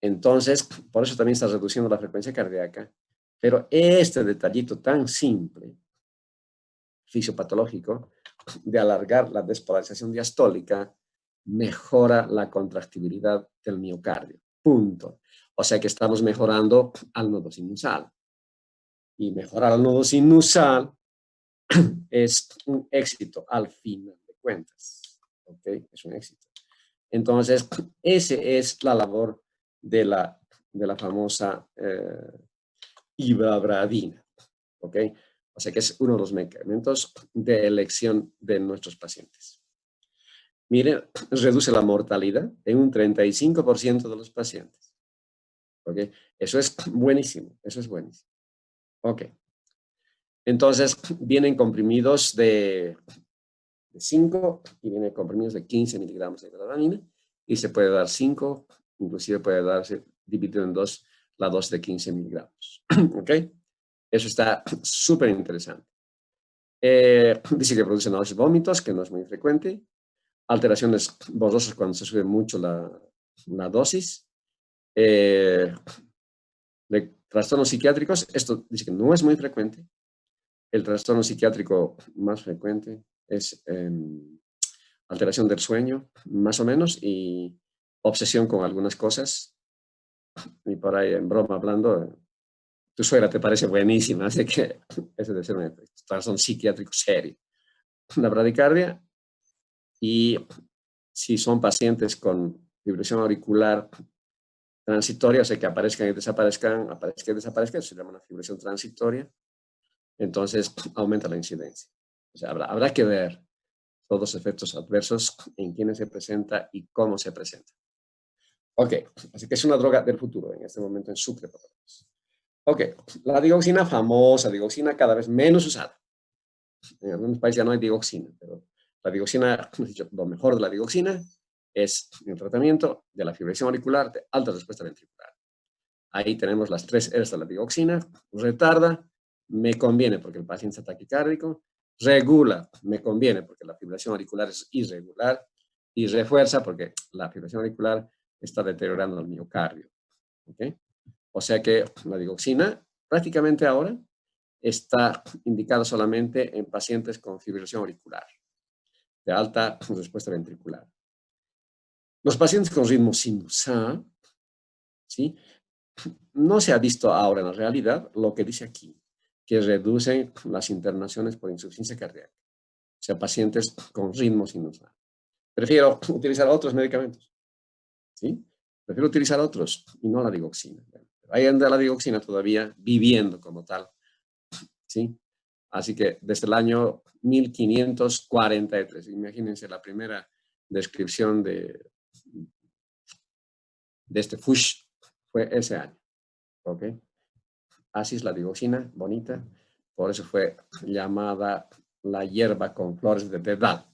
Entonces, por eso también está reduciendo la frecuencia cardíaca. Pero este detallito tan simple, fisiopatológico, de alargar la despolarización diastólica, mejora la contractibilidad del miocardio. Punto. O sea que estamos mejorando al nodo sinusal. Y mejorar al nodo sinusal es un éxito al final de cuentas. ¿Ok? Es un éxito. Entonces, esa es la labor de la famosa ibabradina. ¿Ok? O sea que es uno de los medicamentos de elección de nuestros pacientes. Mire, reduce la mortalidad en un 35% de los pacientes. ¿Ok? Eso es buenísimo, eso es buenísimo. Ok. Entonces, vienen comprimidos de 5 y vienen comprimidos de 15 miligramos de ibradamina y se puede dar 5, inclusive puede darse dividido en 2 la dosis de 15 miligramos. ¿Ok? Eso está súper interesante. Dice que produce náuseas y vómitos, que no es muy frecuente. Alteraciones borrosas cuando se sube mucho la dosis. De trastornos psiquiátricos, esto dice que no es muy frecuente. El trastorno psiquiátrico más frecuente es alteración del sueño, más o menos, y obsesión con algunas cosas. Y por ahí, en broma hablando, tu suegra te parece buenísima, así que ese debe ser un trastorno psiquiátrico serio. La bradicardia, y si son pacientes con fibrilación auricular transitoria, o sea, que aparezcan y desaparezcan, aparezcan y desaparezcan, eso se llama una fibrilación transitoria, entonces aumenta la incidencia. O sea, habrá que ver todos los efectos adversos en quiénes se presenta y cómo se presenta. Ok, así que es una droga del futuro en este momento en Sucre. Ok, la digoxina famosa, digoxina cada vez menos usada. En algunos países ya no hay digoxina, pero la digoxina, lo mejor de la digoxina es el tratamiento de la fibrilación auricular de alta respuesta ventricular. Ahí tenemos las 3 R's de la digoxina. Retarda, me conviene porque el paciente está taquicárdico. Regula, me conviene porque la fibrilación auricular es irregular. Y refuerza porque la fibrilación auricular está deteriorando el miocardio. ¿Okay? O sea que la digoxina prácticamente ahora está indicada solamente en pacientes con fibrilación auricular de alta respuesta ventricular. Los pacientes con ritmo sinusal, ¿sí? No se ha visto ahora en la realidad lo que dice aquí, que reducen las internaciones por insuficiencia cardíaca. O sea, pacientes con ritmo sinusal. Prefiero utilizar otros medicamentos, ¿sí? Prefiero utilizar otros y no la digoxina. Ahí anda la digoxina todavía viviendo como tal, ¿sí? Así que desde el año 1543, imagínense la primera descripción de este Fuchs fue ese año, ¿ok? Así es la digoxina, bonita, por eso fue llamada la hierba con flores de dedal.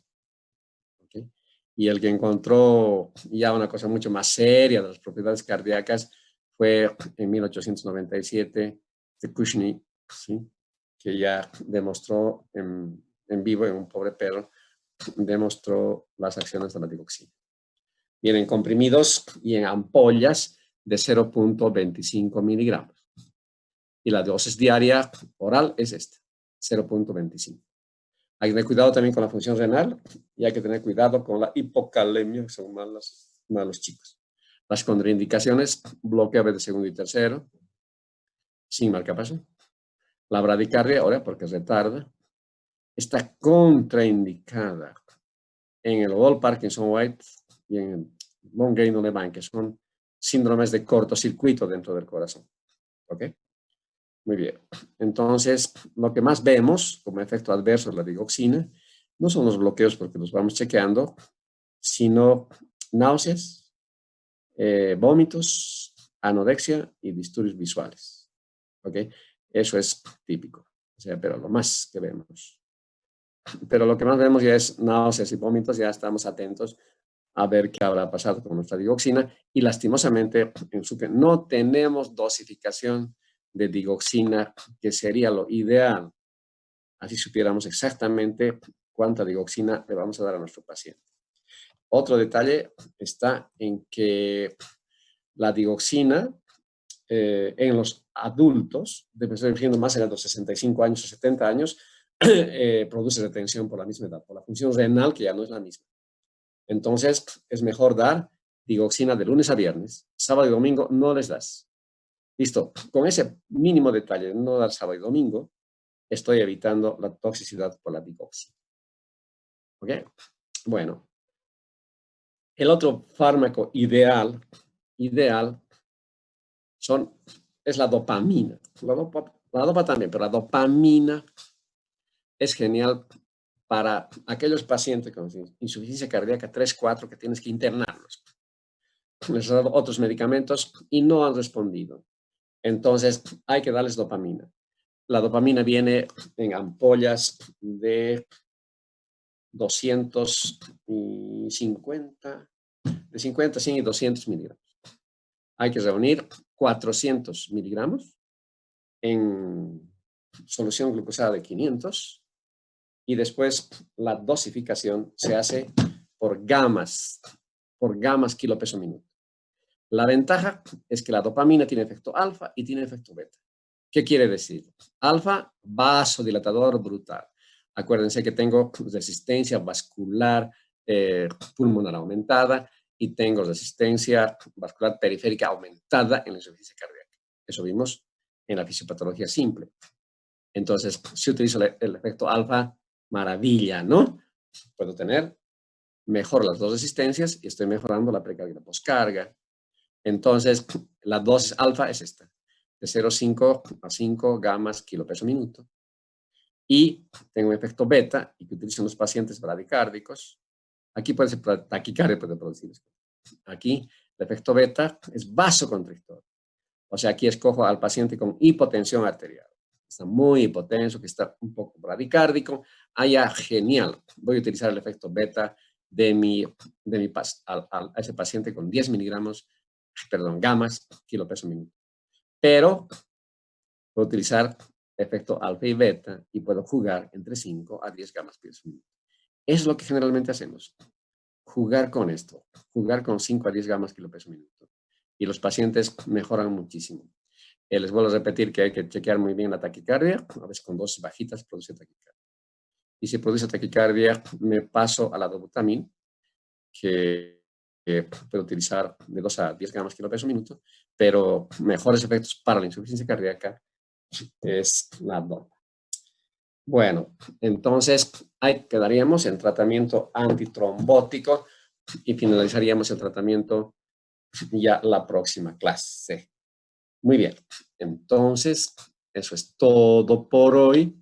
¿Okay? Y el que encontró ya una cosa mucho más seria de las propiedades cardíacas fue en 1897 de Kushny, ¿sí? Que ya demostró en vivo en un pobre perro, demostró las acciones de la digoxina. Vienen comprimidos y en ampollas de 0.25 miligramos. Y la dosis diaria oral es esta, 0.25. Hay que tener cuidado también con la función renal y hay que tener cuidado con la hipocalemia, que son malos chicos. Las contraindicaciones, bloqueo de segundo y tercero, sin marcapaso. La bradicardia, ahora porque retarda, está contraindicada en el Wall Parkinson White y en el von Grain-Levan, que son síndromes de cortocircuito dentro del corazón. ¿Ok? Muy bien. Entonces, lo que más vemos como efecto adverso de la digoxina no son los bloqueos porque los vamos chequeando, sino náuseas, vómitos, anorexia y disturbios visuales. ¿Ok? Eso es típico. O sea, pero lo más que vemos. Pero lo que más vemos ya es náuseas y vómitos, ya estamos atentos a ver qué habrá pasado con nuestra digoxina y lastimosamente en Sucre no tenemos dosificación de digoxina, que sería lo ideal. Así supiéramos exactamente cuánta digoxina le vamos a dar a nuestro paciente. Otro detalle está en que la digoxina en los adultos, debe ser siendo más allá de los 65 años o 70 años, produce retención por la misma edad, por la función renal que ya no es la misma. Entonces, es mejor dar digoxina de lunes a viernes. Sábado y domingo no les das. Listo. Con ese mínimo detalle, no dar sábado y domingo, estoy evitando la toxicidad por la digoxina. ¿Ok? Bueno, el otro fármaco ideal es la dopamina. La dopa también, pero la dopamina es genial para aquellos pacientes con insuficiencia cardíaca 3, 4 que tienes que internarlos. Les he dado otros medicamentos y no han respondido. Entonces, hay que darles dopamina. La dopamina viene en ampollas de 250, de 50, 100 y 200 miligramos. Hay que reunir 400 miligramos en solución glucosada de 500 y después la dosificación se hace por gamas kilo peso minuto. La ventaja es que la dopamina tiene efecto alfa y tiene efecto beta. ¿Qué quiere decir? Alfa, vasodilatador brutal. Acuérdense que tengo resistencia vascular pulmonar aumentada y tengo resistencia vascular periférica aumentada en la insuficiencia cardíaca. Eso vimos en la fisiopatología simple. Entonces, si utilizo el efecto alfa, maravilla, ¿no? Puedo tener mejor las dos resistencias y estoy mejorando la precarga y la poscarga. Entonces, la dosis alfa es esta, de 0,5 a 5 gamas kilo peso minuto. Y tengo un efecto beta, y que utilizo en los pacientes bradicárdicos. Aquí puede ser taquicardia, puede producir esto. Aquí, el efecto beta es vasoconstrictor. O sea, aquí escojo al paciente con hipotensión arterial. Está muy hipotenso, que está un poco bradicárdico. Genial. Voy a utilizar el efecto beta a ese paciente con 10 miligramos, gamas, kilo peso minuto. Pero puedo utilizar efecto alfa y beta y puedo jugar entre 5 a 10 gamas por minuto. Eso es lo que generalmente hacemos. Jugar con esto. Jugar con 5 a 10 gamas kilo peso minuto. Y los pacientes mejoran muchísimo. Les vuelvo a repetir que hay que chequear muy bien la taquicardia. A veces con dosis bajitas produce taquicardia. Y si produce taquicardia, me paso a la dobutamina, que puedo utilizar de 2 a 10 gramos kilo peso minuto, pero mejores efectos para la insuficiencia cardíaca es la dopa. Bueno, entonces ahí quedaríamos en tratamiento antitrombótico y finalizaríamos el tratamiento ya la próxima clase. Muy bien, entonces eso es todo por hoy.